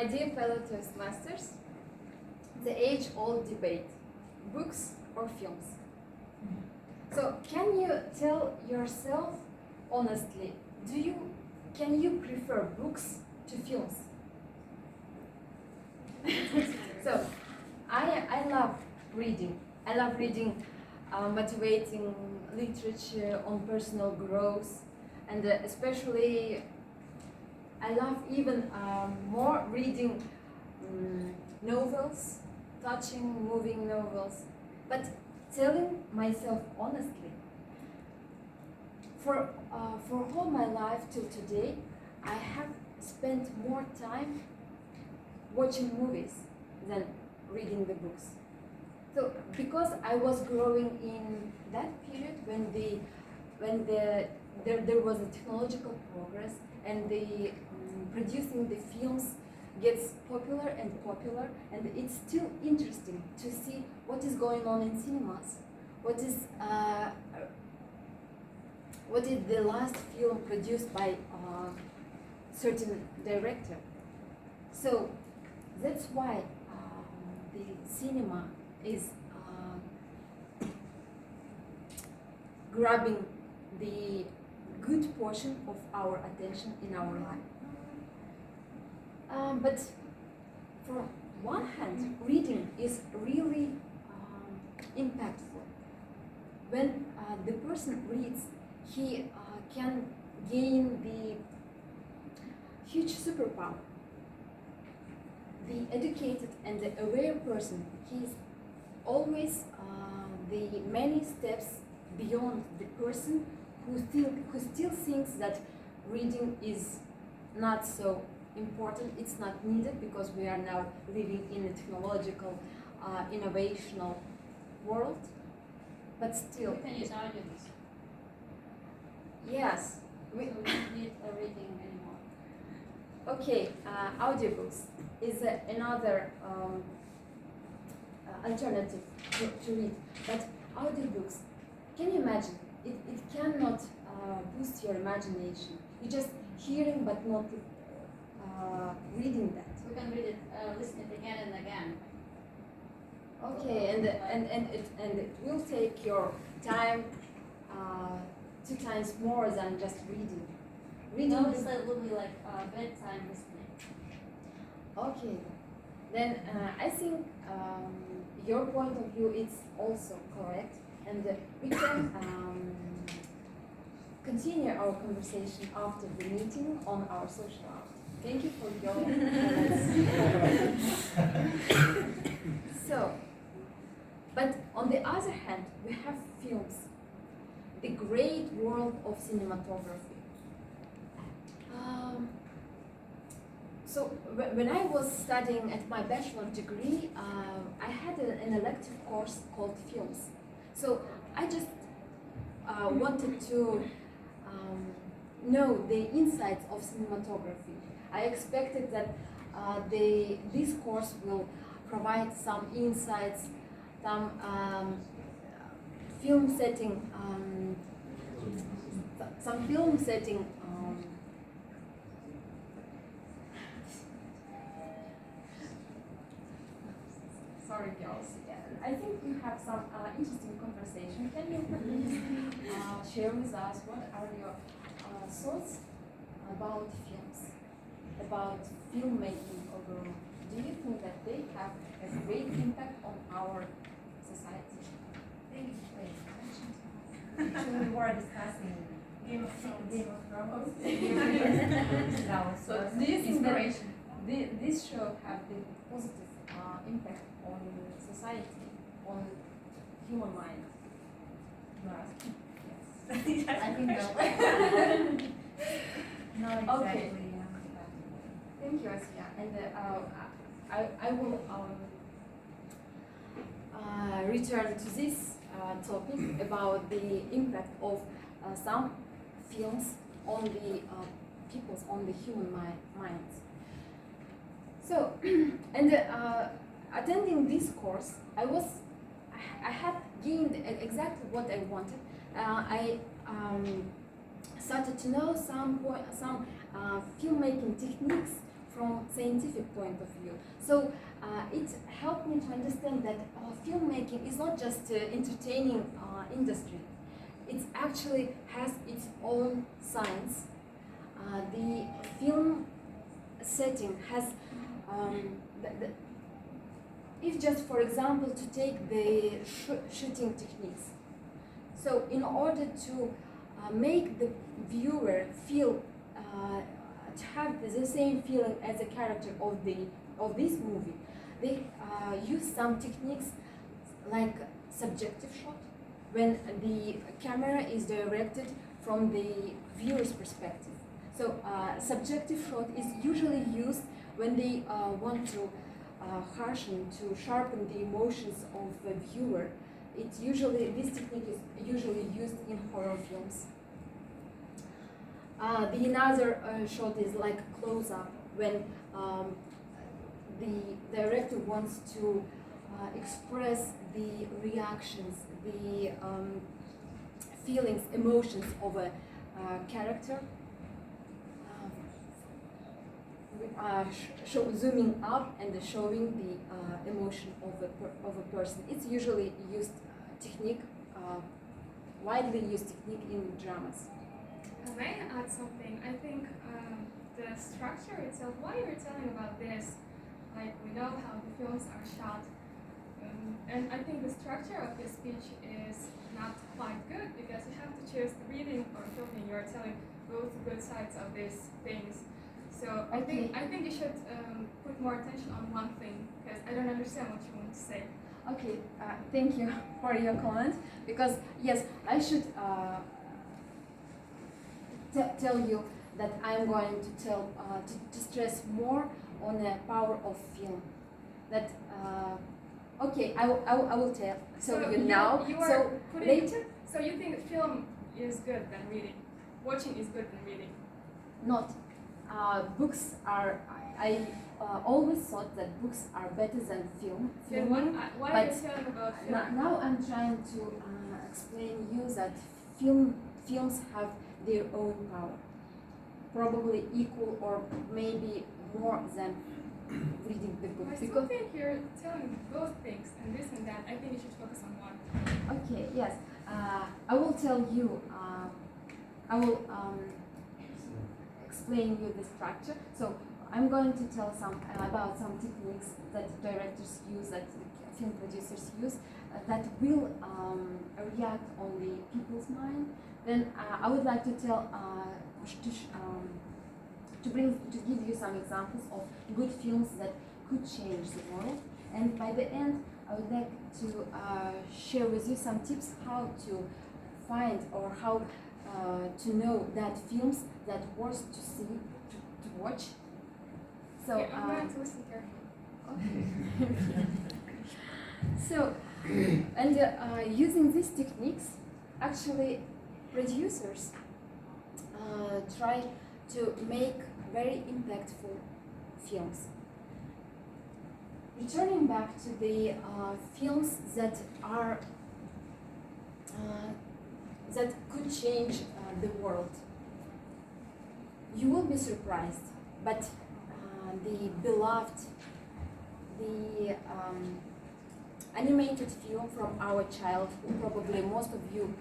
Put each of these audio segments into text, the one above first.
My dear fellow Toastmasters, the age-old debate, books or films? So, can you tell yourself honestly, can you prefer books to films? So, I love reading. I love reading motivating literature on personal growth, and especially I love even more reading novels, touching, moving novels. But telling myself honestly, for all my life till today, I have spent more time watching movies than reading the books. So because I was growing in that period when there was a technological progress and the producing the films gets popular and popular, and it's still interesting to see what is going on in cinemas. What is the last film produced by certain director? So that's why the cinema is grabbing the good portion of our attention in our life. But for one hand, reading is really impactful. When the person reads, he can gain the huge superpower. The educated and the aware person, he is always the many steps beyond the person who still thinks that reading is not so important, it's not needed because we are now living in a technological, innovational world. But still, we can use audiobooks. Yes, We don't need reading anymore. Okay, audiobooks is another alternative to read. But audiobooks, can you imagine? It cannot boost your imagination. You're just hearing but not reading that. We can read it, listen it again and again. Okay, and it will take your time 2 times more than just reading. No, it's a little bit like bedtime listening. Okay, then I think your point of view is also correct, and we can continue our conversation after the meeting on our social hour. Thank you for your comments. So, but on the other hand, we have films, the great world of cinematography. So when I was studying at my bachelor degree, I had an elective course called films. So I just wanted to know the insights of cinematography. I expected that this course will provide some insights, some film setting, sorry girls, I think we have some interesting conversation. Can you please share with us what are your thoughts about films, about filmmaking overall? Do you think that they have a great impact on our society? Thank you for your question. Actually, we were discussing Game of Thrones. So do you think that this show have the positive impact on society, on human mind? Yes. I think no. Not exactly. Okay. Thank you, Asiya. And I will return to this topic about the impact of some films on the people's, on the human minds. So, and attending this course, I had gained exactly what I wanted. I started to know some filmmaking techniques from scientific point of view. So it helped me to understand that filmmaking is not just entertaining industry. It actually has its own science. The film setting has, if just for example to take the shooting techniques. So in order to make the viewer feel, to have the same feeling as a character of this movie, they use some techniques like subjective shot, when the camera is directed from the viewer's perspective. So subjective shot is usually used when they want to sharpen the emotions of the viewer. This technique is usually used in horror films. The another shot is like close-up, when the director wants to express the reactions, the feelings, emotions of a character, zooming up and showing the emotion of a person. It's usually used technique, widely used technique in dramas. May I add something? I think the structure itself, why you're telling about this, like we know how the films are shot, and I think the structure of your speech is not quite good, because you have to choose the reading or filming. You're telling both good sides of these things. So I think you should put more attention on one thing, because I don't understand what you want to say. Okay, thank you for your comment, because yes, I should tell you that I'm going to stress more on the power of film. That okay, I will tell. So you now. You are So putting. later. So you think film is good than reading? Watching is good than reading? Not. Books are. I always thought that books are better than film. Then Filming, why but are you telling about film? now I'm trying to explain you that films have their own power, probably equal or maybe more than reading the book. I still think you're telling both things and this and that. I think you should focus on one. Okay, yes. I will tell you, I will explain you the structure. So I'm going to tell about some techniques that directors use, that film producers use, that will react on the people's mind. Then I would like to tell, to give you some examples of good films that could change the world. And by the end, I would like to share with you some tips how to find or how to know that films that worth to see, to watch. So Okay, I'm going to listen carefully. okay. So, and using these techniques, actually, producers try to make very impactful films. Returning back to the films that are that could change the world, you will be surprised, but the beloved, the animated film from our childhood, probably most of you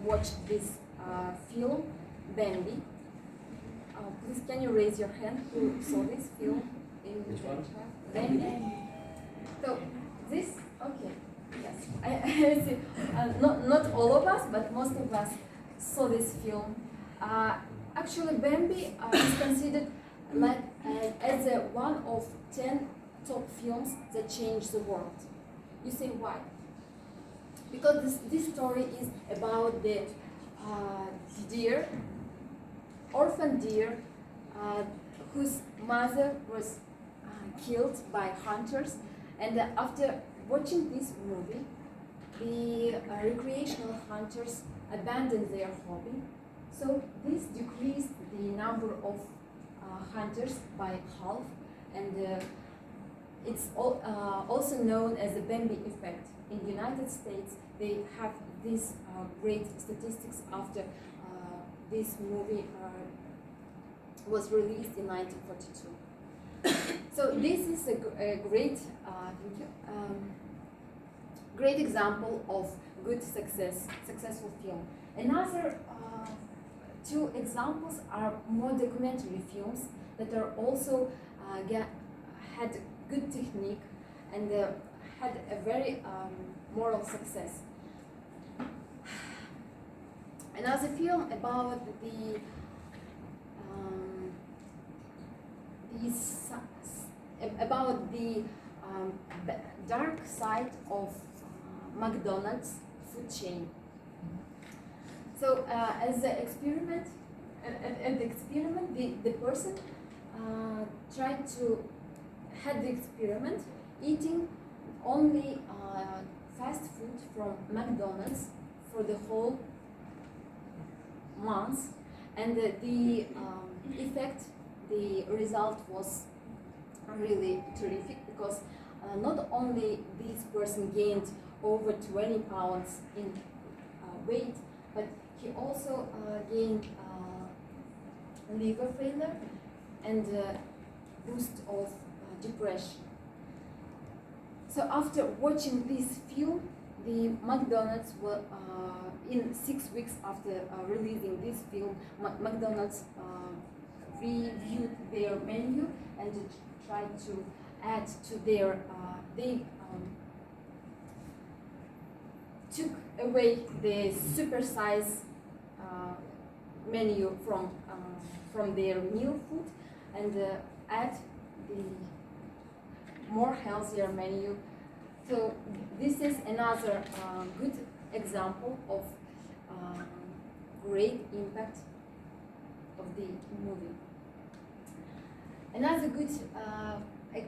watched this film, Bambi. Please, can you raise your hand who saw this film in the child? Bambi. So this, okay, yes, I see. Not all of us, but most of us saw this film. Actually, Bambi is considered like as one of 10 top films that changed the world. You say why? Because this story is about the deer, orphan deer, whose mother was killed by hunters, and after watching this movie, the recreational hunters abandoned their hobby. So this decreased the number of hunters by half, and it's also known as the Bambi effect. In the United States, they have these great statistics after this movie was released in 1942. So this is a great, great example of good successful film. Another two examples are more documentary films that are also had good technique and had a very moral success. Another film about the dark side of McDonald's food chain. So as the experiment, the person had the experiment eating only fast food from McDonald's for the whole month, and the effect, the result was really terrific, because not only this person gained over 20 pounds in weight, but he also gained liver failure and boost of depression. So after watching this film, the McDonald's were in 6 weeks after releasing this film, McDonald's reviewed their menu and tried to add to their they took away the supersize menu from their meal food and add the more healthier menu. So this is another good example of great impact of the movie. Another good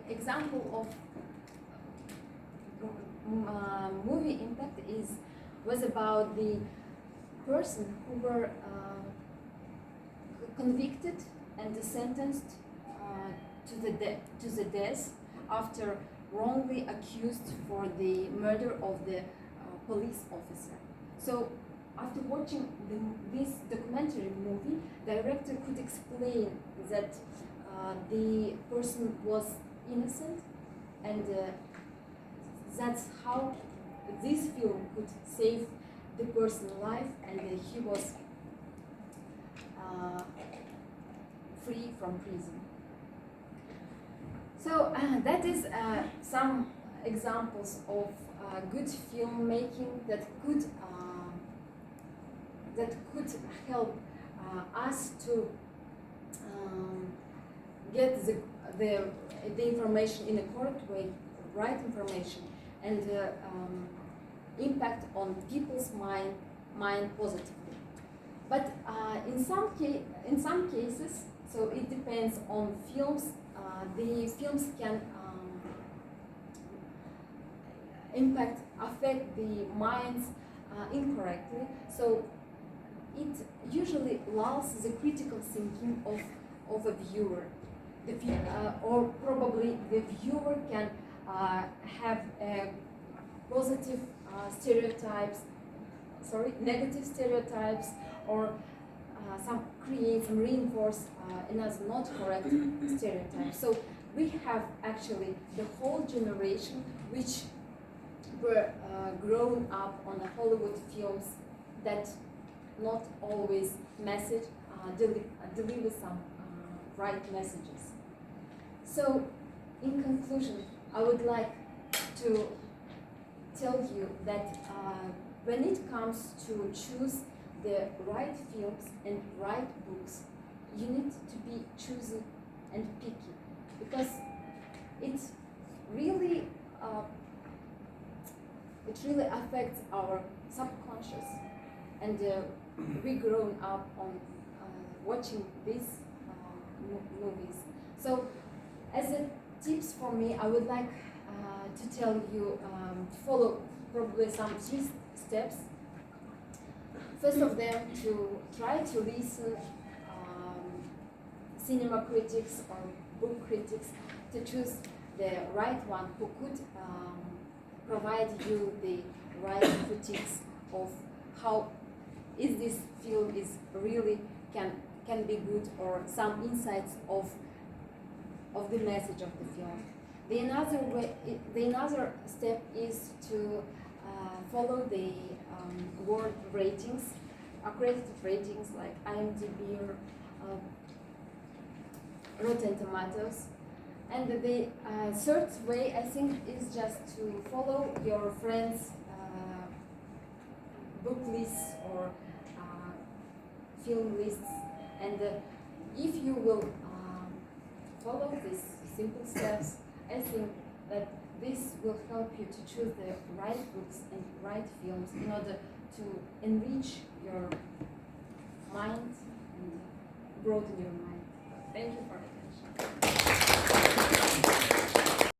example of movie impact was about the person who were convicted and sentenced to the death after wrongly accused for the murder of the police officer. So after watching this documentary movie, director could explain that the person was innocent, and that's how this film could save the person's life, and he was free from prison. So that is some examples of good filmmaking that could help us to get the information in a correct way, right information, and impact on people's mind positively. But in some cases, so it depends on films. The films can affect the minds incorrectly. So it usually lulls the critical thinking of a viewer. Or probably the viewer can have positive negative stereotypes, or create some reinforce another not correct stereotype. So we have actually the whole generation which were grown up on the Hollywood films that not always deliver some right messages. So in conclusion, I would like to tell you that when it comes to choose the right films and right books, you need to be choosy and picky, because it really affects our subconscious, and we grown up on watching these movies. So as a tips for me, I would like to tell you to follow probably some 3 steps. First of them, to try to listen cinema critics or book critics, to choose the right one who could provide you the right critiques of how is this film is really can be good, or some insights of of the message of the film. The another step is to follow the world ratings, accredited ratings like IMDb or Rotten Tomatoes. And the third way, I think, is just to follow your friends' book lists or film lists. And if you will follow these simple steps, I think that this will help you to choose the right books and right films in order to enrich your mind and broaden your mind. Thank you for attention.